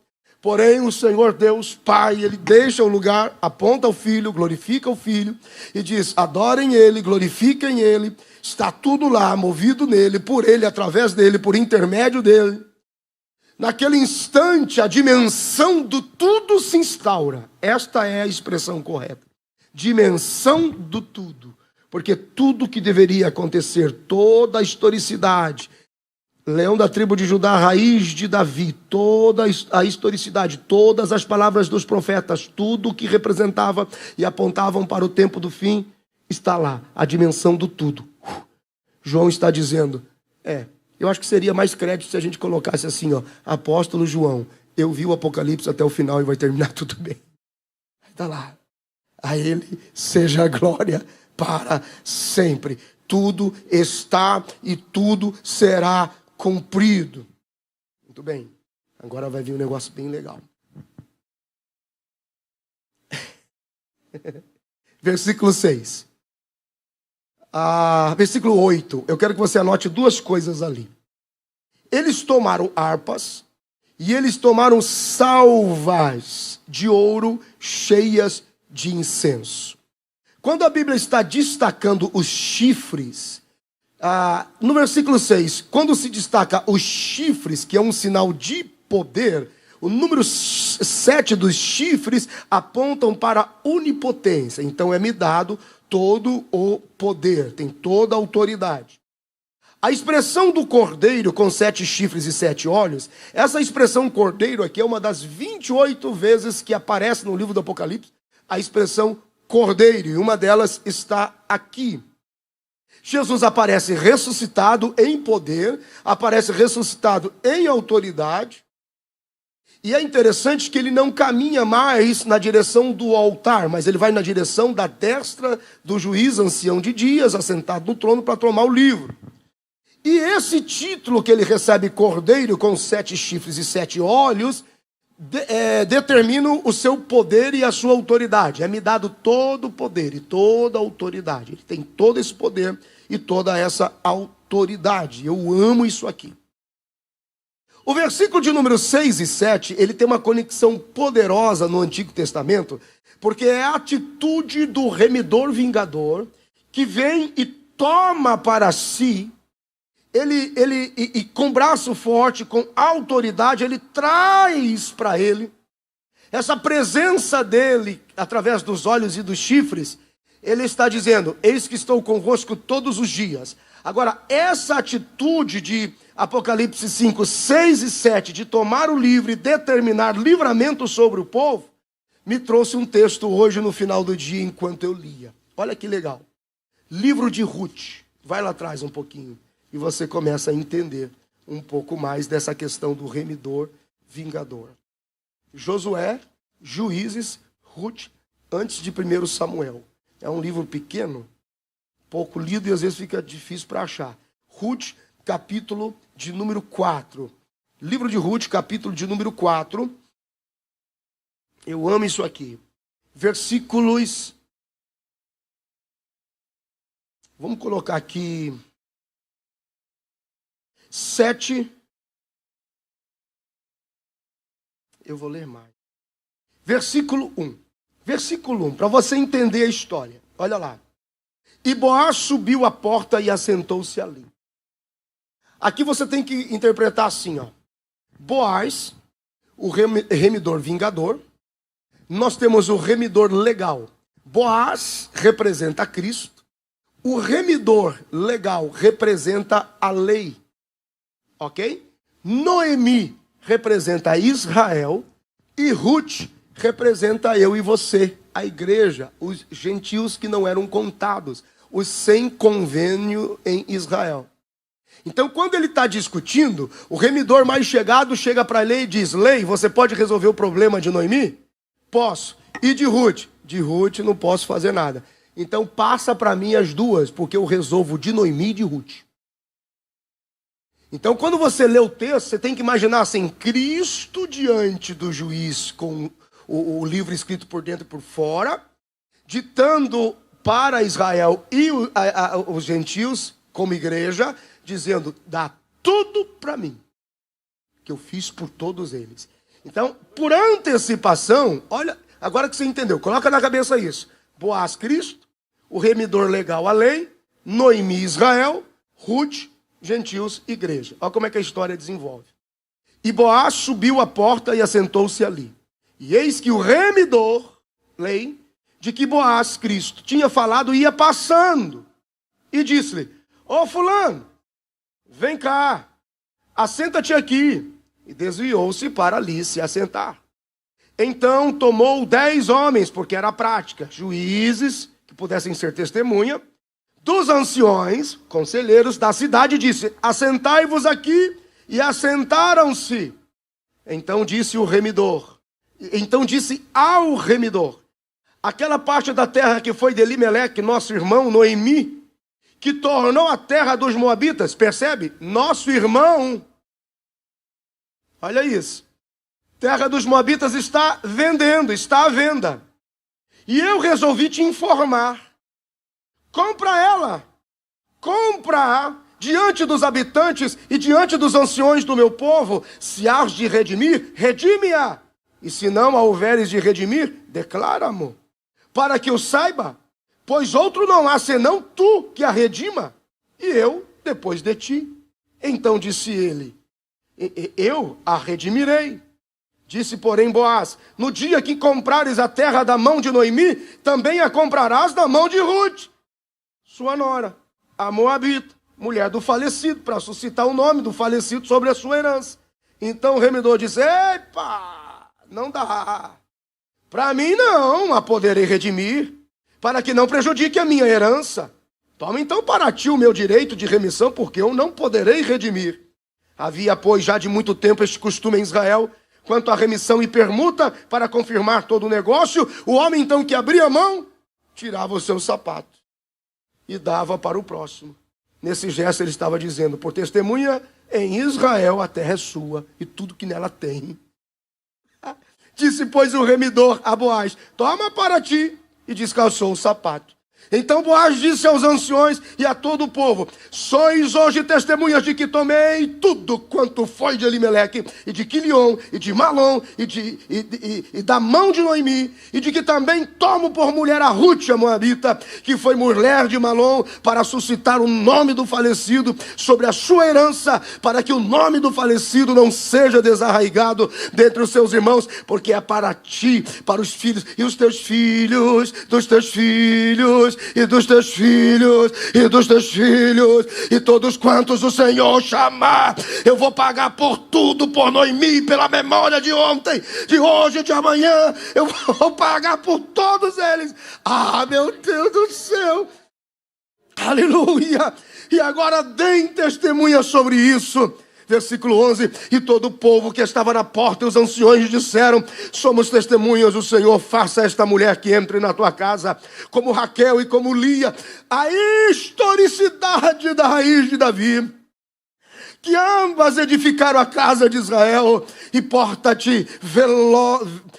Porém, o Senhor Deus, Pai, Ele deixa o lugar, aponta o Filho, glorifica o Filho e diz, adorem Ele, glorifiquem Ele, está tudo lá, movido nele, por Ele, através dEle, por intermédio dEle. Naquele instante, a dimensão do tudo se instaura. Esta é a expressão correta. Dimensão do tudo. Porque tudo que deveria acontecer, toda a historicidade, Leão da tribo de Judá, raiz de Davi, toda a historicidade, todas as palavras dos profetas, tudo o que representava e apontavam para o tempo do fim, está lá, a dimensão do tudo. João está dizendo, eu acho que seria mais crédito se a gente colocasse assim, apóstolo João, eu vi o Apocalipse até o final e vai terminar tudo bem. Está lá, a ele seja a glória para sempre. Tudo está e tudo será cumprido. Muito bem. Agora vai vir um negócio bem legal. Versículo 6. Versículo 8. Eu quero que você anote duas coisas ali. Eles tomaram harpas e eles tomaram salvas de ouro cheias de incenso. Quando a Bíblia está destacando os chifres, no versículo 6, quando se destaca os chifres, que é um sinal de poder, o número 7 dos chifres apontam para a onipotência. Então é-me dado todo o poder, tem toda a autoridade. A expressão do cordeiro com 7 chifres e 7 olhos, essa expressão cordeiro aqui é uma das 28 vezes que aparece no livro do Apocalipse, a expressão cordeiro, e uma delas está aqui. Jesus aparece ressuscitado em poder, aparece ressuscitado em autoridade, e é interessante que ele não caminha mais na direção do altar, mas ele vai na direção da destra do juiz ancião de dias, assentado no trono para tomar o livro. E esse título que ele recebe, cordeiro com 7 chifres e 7 olhos, determina o seu poder e a sua autoridade. É-me dado todo o poder e toda a autoridade. Ele tem todo esse poder e toda essa autoridade. Eu amo isso aqui. O versículo de número 6 e 7, ele tem uma conexão poderosa no Antigo Testamento, porque é a atitude do remidor vingador que vem e toma para si. Ele com braço forte, com autoridade, ele traz para ele essa presença dele, através dos olhos e dos chifres. Ele está dizendo, eis que estou convosco todos os dias. Agora, essa atitude de Apocalipse 5, 6 e 7, de tomar o livro e determinar livramento sobre o povo, me trouxe um texto hoje no final do dia, enquanto eu lia. Olha que legal. Livro de Ruth. Vai lá atrás um pouquinho. E você começa a entender um pouco mais dessa questão do remidor vingador. Josué, Juízes, Ruth, antes de 1 Samuel. É um livro pequeno, pouco lido e às vezes fica difícil para achar. Ruth, capítulo de número 4. Livro de Ruth, capítulo de número 4. Eu amo isso aqui. versículos... Vamos colocar aqui 7. Eu vou ler mais. Versículo 1. Versículo 1, para você entender a história. Olha lá. E Boaz subiu à porta e assentou-se ali. Aqui você tem que interpretar assim, ó. Boaz, o remidor vingador. Nós temos o remidor legal. Boaz representa Cristo. O remidor legal representa a lei. Ok? Noemi representa Israel. E Ruth representa eu e você, a igreja, os gentios que não eram contados, os sem convênio em Israel. Então, quando ele está discutindo, o remidor mais chegado chega para a lei e diz: Lei, você pode resolver o problema de Noemi? Posso. E de Ruth? De Ruth não posso fazer nada. Então, passa para mim as duas, porque eu resolvo de Noemi e de Ruth. Então, quando você lê o texto, você tem que imaginar assim, Cristo diante do juiz com o livro escrito por dentro e por fora, ditando para Israel e os gentios, como igreja, dizendo: dá tudo para mim, que eu fiz por todos eles. Então, por antecipação, olha, agora que você entendeu, coloca na cabeça isso. Boaz, Cristo, o remidor legal, a lei, Noemi, Israel, Ruth, gentios, igreja. Olha como é que a história desenvolve. E Boaz subiu à porta e assentou-se ali. E eis que o remidor, lei, de que Boaz, Cristo, tinha falado, ia passando. E disse-lhe: Ô fulano, vem cá, assenta-te aqui. E desviou-se para ali se assentar. Então tomou 10 homens, porque era a prática, juízes, que pudessem ser testemunha, dos anciões, conselheiros da cidade, e disse: assentai-vos aqui. E assentaram-se. Então disse ao remidor, aquela parte da terra que foi de Elimeleque, nosso irmão Noemi, que tornou a terra dos moabitas, percebe? Nosso irmão. Olha isso. Terra dos moabitas está vendendo, está à venda. E eu resolvi te informar. Compra ela. Compra diante dos habitantes e diante dos anciões do meu povo. Se hás de redimir, redime-a. E se não a houveres de redimir, declara-mo. Para que eu saiba, pois outro não há senão tu que a redima, e eu depois de ti. Então disse ele: eu a redimirei. Disse, porém, Boaz: no dia que comprares a terra da mão de Noemi, também a comprarás da mão de Ruth, sua nora, a moabita, mulher do falecido, para suscitar o nome do falecido sobre a sua herança. Então o remidor disse: epa, não dá. Para mim não a poderei redimir, para que não prejudique a minha herança. Toma então para ti o meu direito de remissão, porque eu não poderei redimir. Havia, pois, já de muito tempo este costume em Israel, quanto à remissão e permuta, para confirmar todo o negócio, o homem então que abria a mão, tirava o seu sapato e dava para o próximo. Nesse gesto ele estava dizendo: por testemunha, em Israel a terra é sua e tudo que nela tem. Disse, pois, o remidor a Boaz: toma para ti, e descalçou o sapato. Então Boaz disse aos anciões e a todo o povo: sois hoje testemunhas de que tomei tudo quanto foi de Elimeleque, e de Quilion, e de Malom, e da mão de Noemi, e de que também tomo por mulher a Ruth, a moabita, que foi mulher de Malom, para suscitar o nome do falecido sobre a sua herança, para que o nome do falecido não seja desarraigado dentre os seus irmãos, porque é para ti, para os filhos, e os teus filhos, dos teus filhos, e dos teus filhos, e dos teus filhos, e todos quantos o Senhor chamar. Eu vou pagar por tudo, por Noemi, pela memória de ontem, de hoje, de amanhã. Eu vou pagar por todos eles. Ah, meu Deus do céu. Aleluia. E agora deem testemunha sobre isso. Versículo 11, e todo o povo que estava na porta e os anciões disseram: somos testemunhas, o Senhor faça esta mulher que entre na tua casa, como Raquel e como Lia, a historicidade da raiz de Davi, que ambas edificaram a casa de Israel, e porta-te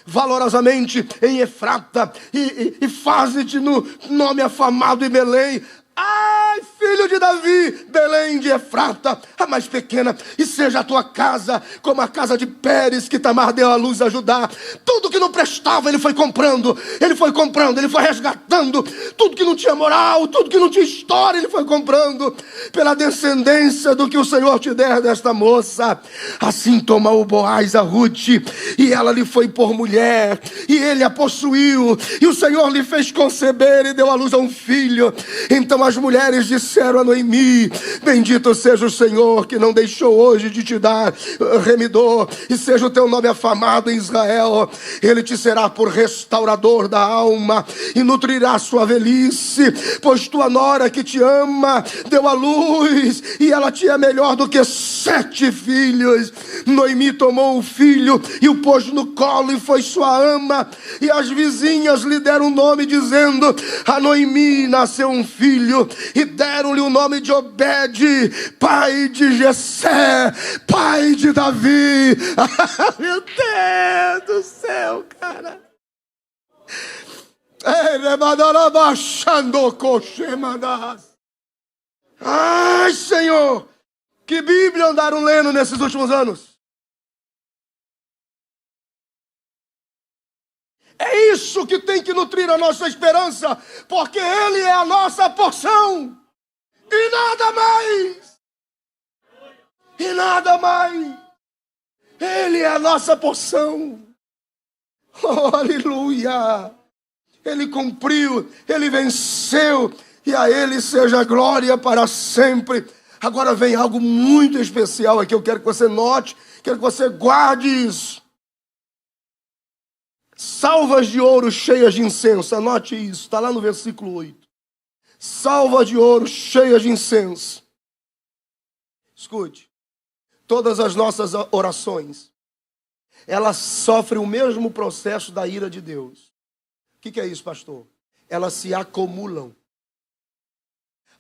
valorosamente em Efrata, e faze-te no nome afamado em Belém. Ai, filho de Davi, Belém de Efrata, a mais pequena, e seja a tua casa como a casa de Pérez, que Tamar deu à luz a Judá. Tudo que não prestava ele foi comprando, ele foi resgatando. Tudo que não tinha moral, tudo que não tinha história, ele foi comprando, pela descendência do que o Senhor te der desta moça. Assim tomou Boaz a Ruth, e ela lhe foi por mulher, e ele a possuiu, e o Senhor lhe fez conceber e deu à luz a um filho. Então as mulheres disseram a Noemi: bendito seja o Senhor, que não deixou hoje de te dar remidor, e seja o teu nome afamado em Israel. Ele te será por restaurador da alma, e nutrirá sua velhice, pois tua nora que te ama deu à luz, e ela te é melhor do que 7 filhos. Noemi tomou o filho e o pôs no colo, e foi sua ama, e as vizinhas lhe deram o nome, dizendo: a Noemi nasceu um filho, e deram-lhe o nome de Obed, pai de Jessé, pai de Davi. Meu Deus do céu, cara. Ai, Senhor, que Bíblia andaram lendo nesses últimos anos? É isso que tem que nutrir a nossa esperança, porque Ele é a nossa porção, e nada mais, e nada mais. Ele é a nossa porção. Oh, aleluia! Ele cumpriu, Ele venceu, e a Ele seja a glória para sempre. Agora vem algo muito especial aqui, eu quero que você note, quero que você guarde isso. Salvas de ouro cheias de incenso, anote isso, está lá no versículo 8. Salvas de ouro cheias de incenso. Escute, todas as nossas orações, elas sofrem o mesmo processo da ira de Deus. O que é isso, pastor? Elas se acumulam.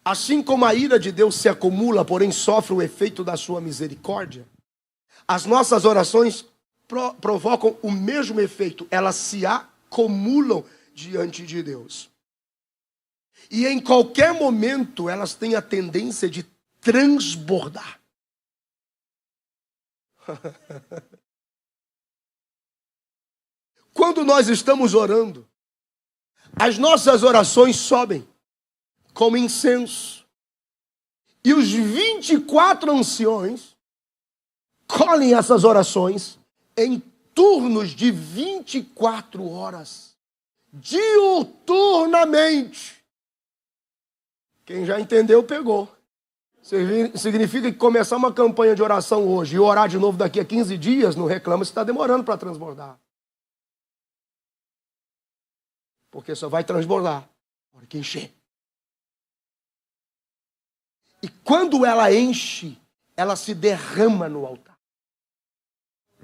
Assim como a ira de Deus se acumula, porém sofre o efeito da sua misericórdia, as nossas orações provocam o mesmo efeito, elas se acumulam diante de Deus. E em qualquer momento elas têm a tendência de transbordar. Quando nós estamos orando, as nossas orações sobem como incenso. E os 24 anciões colhem essas orações em turnos de 24 horas, diuturnamente. Quem já entendeu, pegou. Significa que começar uma campanha de oração hoje e orar de novo daqui a 15 dias, não reclama se está demorando para transbordar. Porque só vai transbordar na hora que encher. E quando ela enche, ela se derrama no altar.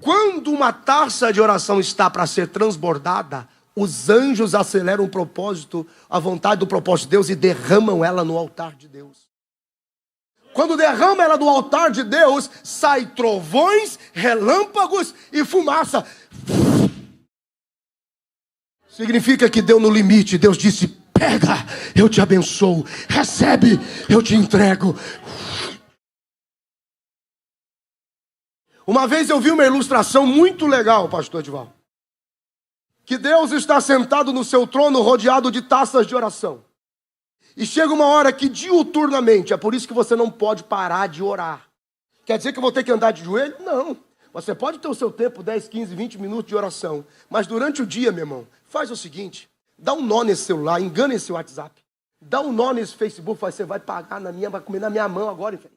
Quando uma taça de oração está para ser transbordada, os anjos aceleram o propósito, a vontade do propósito de Deus, e derramam ela no altar de Deus. Quando derrama ela no altar de Deus, sai trovões, relâmpagos e fumaça. Significa que deu no limite. Deus disse: pega, eu te abençoo. Recebe, eu te entrego. Uma vez eu vi uma ilustração muito legal, pastor Edivaldo. Que Deus está sentado no seu trono rodeado de taças de oração. E chega uma hora que diuturnamente, é por isso que você não pode parar de orar. Quer dizer que eu vou ter que andar de joelho? Não. Você pode ter o seu tempo, 10, 15, 20 minutos de oração. Mas durante o dia, meu irmão, faz o seguinte. Dá um nó nesse celular, engana esse WhatsApp. Dá um nó nesse Facebook, você vai pagar vai comer na minha mão agora, infeliz.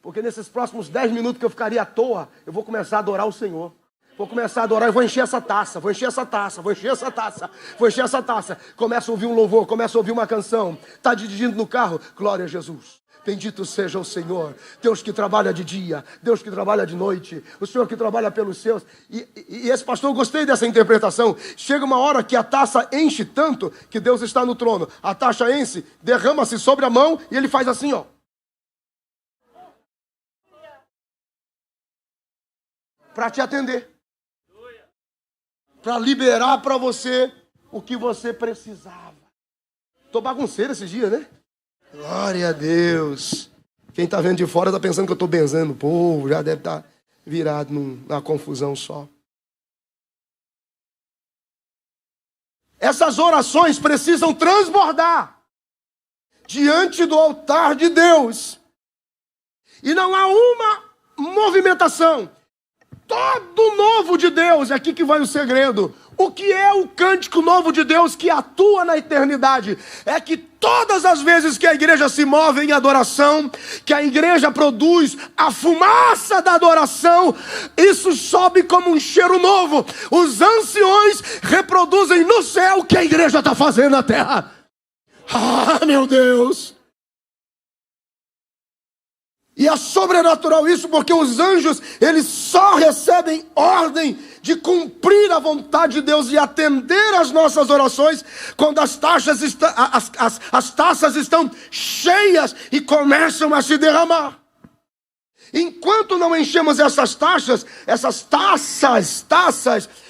Porque nesses próximos 10 minutos que eu ficaria à toa, eu vou começar a adorar o Senhor. Vou começar a adorar e vou encher essa taça, vou encher essa taça, vou encher essa taça, vou encher essa taça. Começa a ouvir um louvor, começa a ouvir uma canção. Está dirigindo no carro, glória a Jesus. Bendito seja o Senhor, Deus que trabalha de dia, Deus que trabalha de noite, o Senhor que trabalha pelos seus. E esse pastor, eu gostei dessa interpretação. Chega uma hora que a taça enche tanto que Deus está no trono. A taça enche, derrama-se sobre a mão e ele faz assim, ó. para te atender, para liberar para você o que você precisava. Tô bagunceiro esses dias, né? Glória a Deus. Quem está vendo de fora está pensando que eu estou benzendo o povo, já deve estar virado numa confusão só. Essas orações precisam transbordar diante do altar de Deus. E não há uma movimentação. Todo novo de Deus, é aqui que vai o segredo. O que é o cântico novo de Deus que atua na eternidade? É que todas as vezes que a igreja se move em adoração, que a igreja produz a fumaça da adoração, isso sobe como um cheiro novo. Os anciões reproduzem no céu o que a igreja está fazendo na terra. Ah, meu Deus! E é sobrenatural isso, porque os anjos, eles só recebem ordem de cumprir a vontade de Deus e atender às nossas orações quando as taças estão cheias e começam a se derramar. Enquanto não enchemos essas taças,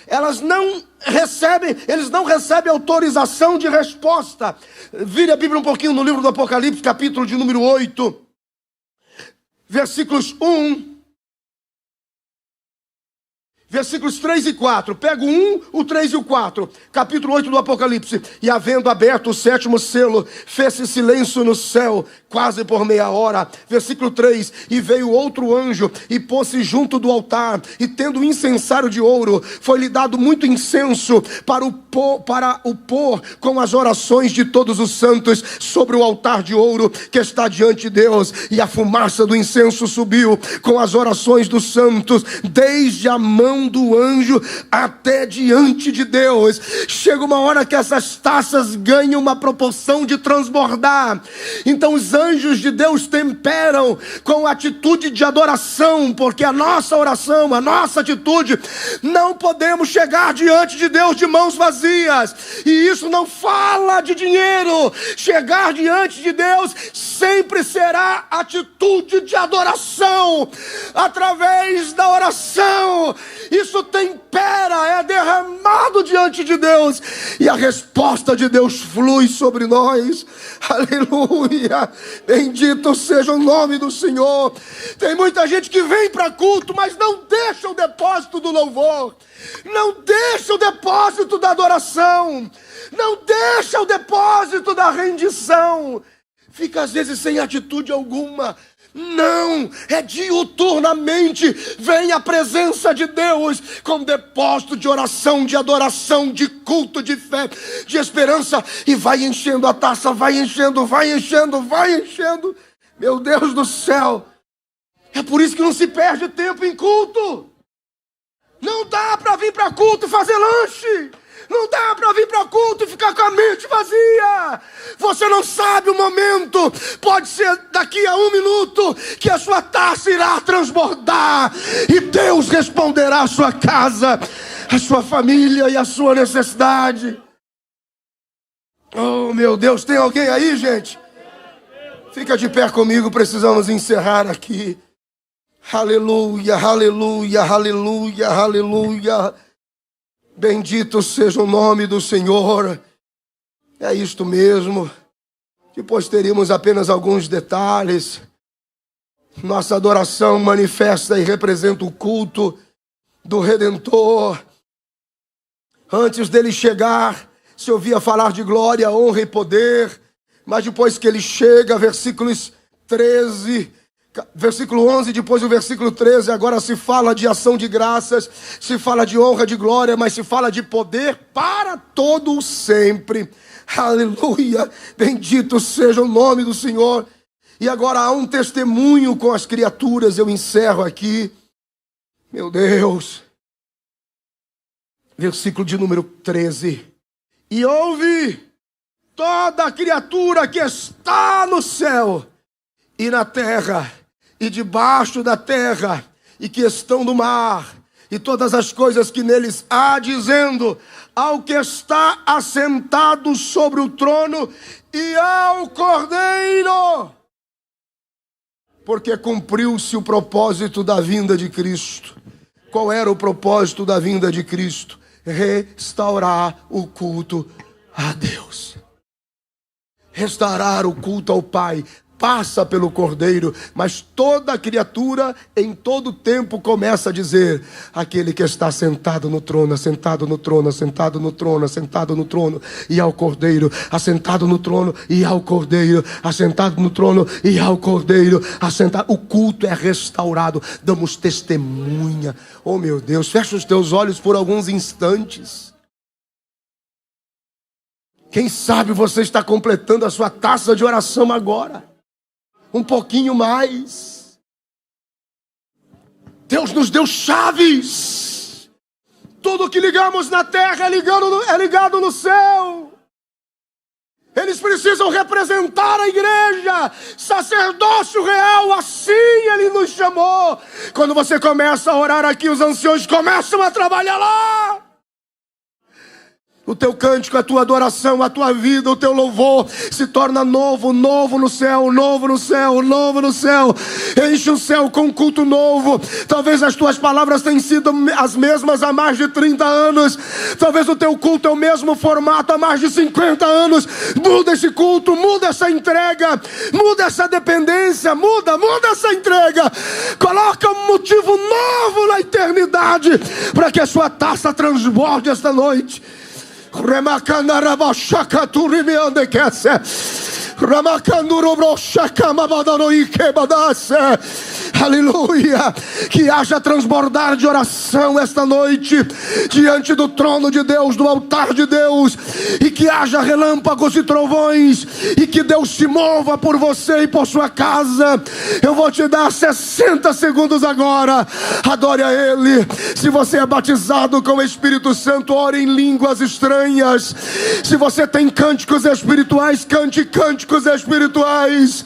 elas não recebem, eles não recebem autorização de resposta. Vire a Bíblia um pouquinho no livro do Apocalipse, capítulo de número 8. Versículos 1, versículos 3 e 4. Pega o 1, o 3 e o 4. Capítulo 8 do Apocalipse. E havendo aberto o 7º selo, fez-se silêncio no céu, quase por meia hora. Versículo 3. E veio outro anjo e pôs-se junto do altar. E tendo um incensário de ouro, foi-lhe dado muito incenso para o pôr com as orações de todos os santos sobre o altar de ouro que está diante de Deus. E a fumaça do incenso subiu com as orações dos santos, desde a mão do anjo até diante de Deus. Chega uma hora que essas taças ganham uma proporção de transbordar. Então os anjos de Deus temperam com atitude de adoração, porque a nossa oração, a nossa atitude, não podemos chegar diante de Deus de mãos vazias. E isso não fala de dinheiro. Chegar diante de Deus sempre será atitude de adoração, através da oração. Isso tempera, é derramado diante de Deus, e a resposta de Deus flui sobre nós. Aleluia, bendito seja o nome do Senhor. Tem muita gente que vem para culto, mas não deixa o depósito do louvor, não deixa o depósito da adoração, não deixa o depósito da rendição, fica às vezes sem atitude alguma. Não, é diuturnamente vem a presença de Deus com depósito de oração, de adoração, de culto, de fé, de esperança, e vai enchendo a taça, vai enchendo, vai enchendo, vai enchendo. Meu Deus do céu, é por isso que não se perde tempo em culto. Não dá para vir para culto e fazer lanche. Não dá para vir para culto e ficar com a mente vazia. Você não sabe o momento. Pode ser daqui a 1 minuto que a sua taça irá transbordar. E Deus responderá à sua casa, à sua família e à sua necessidade. Oh, meu Deus, tem alguém aí, gente? Fica de pé comigo, precisamos encerrar aqui. Aleluia, aleluia, aleluia, aleluia. Bendito seja o nome do Senhor. É isto mesmo. Depois teríamos apenas alguns detalhes. Nossa adoração manifesta e representa o culto do Redentor. Antes dele chegar, se ouvia falar de glória, honra e poder. Mas depois que ele chega, versículos 13... Versículo 11, depois o versículo 13, agora se fala de ação de graças, se fala de honra, de glória, mas se fala de poder para todo o sempre. Aleluia, bendito seja o nome do Senhor. E agora há um testemunho com as criaturas, eu encerro aqui. Meu Deus. Versículo de número 13. E ouve toda a criatura que está no céu e na terra, e debaixo da terra, e que estão no mar, e todas as coisas que neles há, dizendo: ao que está assentado sobre o trono e ao Cordeiro, porque cumpriu-se o propósito da vinda de Cristo. Qual era o propósito da vinda de Cristo? Restaurar o culto a Deus. Restaurar o culto ao Pai. Passa pelo Cordeiro, mas toda criatura em todo tempo começa a dizer: aquele que está sentado no trono, assentado no trono, assentado no trono, assentado no trono, e ao Cordeiro, assentado no trono, e ao Cordeiro, assentado no trono, e ao Cordeiro, assentado. O culto é restaurado, damos testemunha. Oh meu Deus, fecha os teus olhos por alguns instantes. Quem sabe você está completando a sua taça de oração agora. Um pouquinho mais. Deus nos deu chaves. Tudo que ligamos na terra é ligado no céu. Eles precisam representar a igreja. Sacerdócio real, assim Ele nos chamou. Quando você começa a orar aqui, os anciões começam a trabalhar lá. O teu cântico, a tua adoração, a tua vida, o teu louvor se torna novo, novo no céu, novo no céu, novo no céu. Enche o céu com um culto novo. Talvez as tuas palavras tenham sido as mesmas há mais de 30 anos. Talvez o teu culto é o mesmo formato há mais de 50 anos. Muda esse culto, muda essa entrega, muda essa dependência, muda essa entrega. Coloca um motivo novo na eternidade para que a sua taça transborde esta noite. Aleluia. Que haja transbordar de oração esta noite diante do trono de Deus, do altar de Deus, e que haja relâmpagos e trovões, e que Deus se mova por você e por sua casa. Eu vou te dar 60 segundos agora. Adore a Ele. Se você é batizado com o Espírito Santo, ore em línguas estranhas. Se você tem cânticos espirituais, cante cânticos espirituais.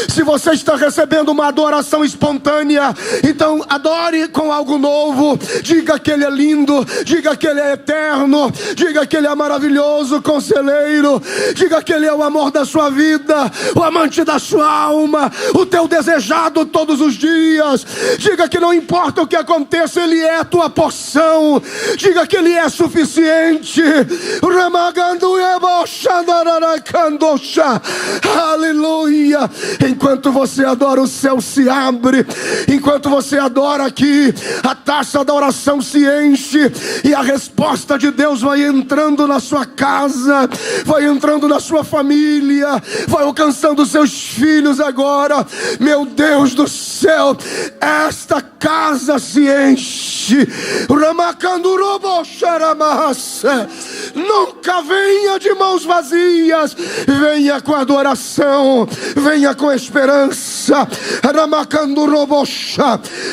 Se você está recebendo uma adoração espontânea, então adore com algo novo. Diga que Ele é lindo, diga que Ele é eterno, diga que Ele é maravilhoso, conselheiro, diga que Ele é o amor da sua vida, o amante da sua alma, o teu desejado todos os dias. Diga que não importa o que aconteça, Ele é a tua porção. Diga que Ele é suficiente. Aleluia. Enquanto você adora, o céu se abre. Enquanto você adora aqui, a taça da oração se enche, e a resposta de Deus vai entrando na sua casa, vai entrando na sua família, vai alcançando seus filhos agora. Meu Deus do céu, esta casa se enche. Nunca venha de mãos vazias, venha com adoração, venha com esperança.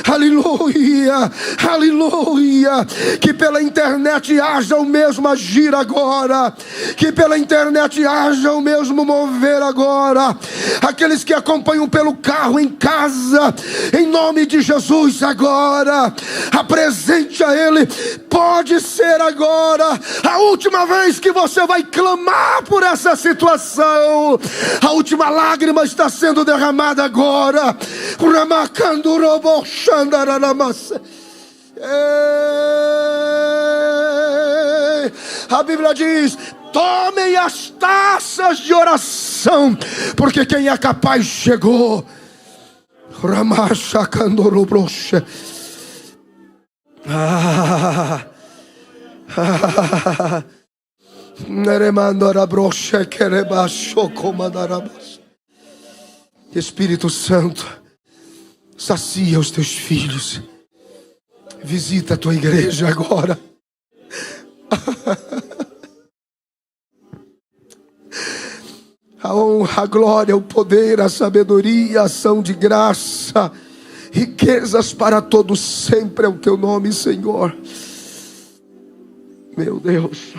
Aleluia, aleluia. Que pela internet haja o mesmo agir agora, que pela internet haja o mesmo mover agora. Aqueles que acompanham pelo carro, em casa, em nome de Jesus agora, apresente a Ele. Pode ser agora a última vez que você vai clamar por essa situação. A última lágrima está sendo derramada agora. A Bíblia diz: tomem as taças de oração, porque quem é capaz chegou. Espírito Santo, sacia os teus filhos. Visita a tua igreja agora. A honra, a glória, o poder, a sabedoria, a ação de graça, riquezas para todos sempre é o teu nome, Senhor. Meu Deus.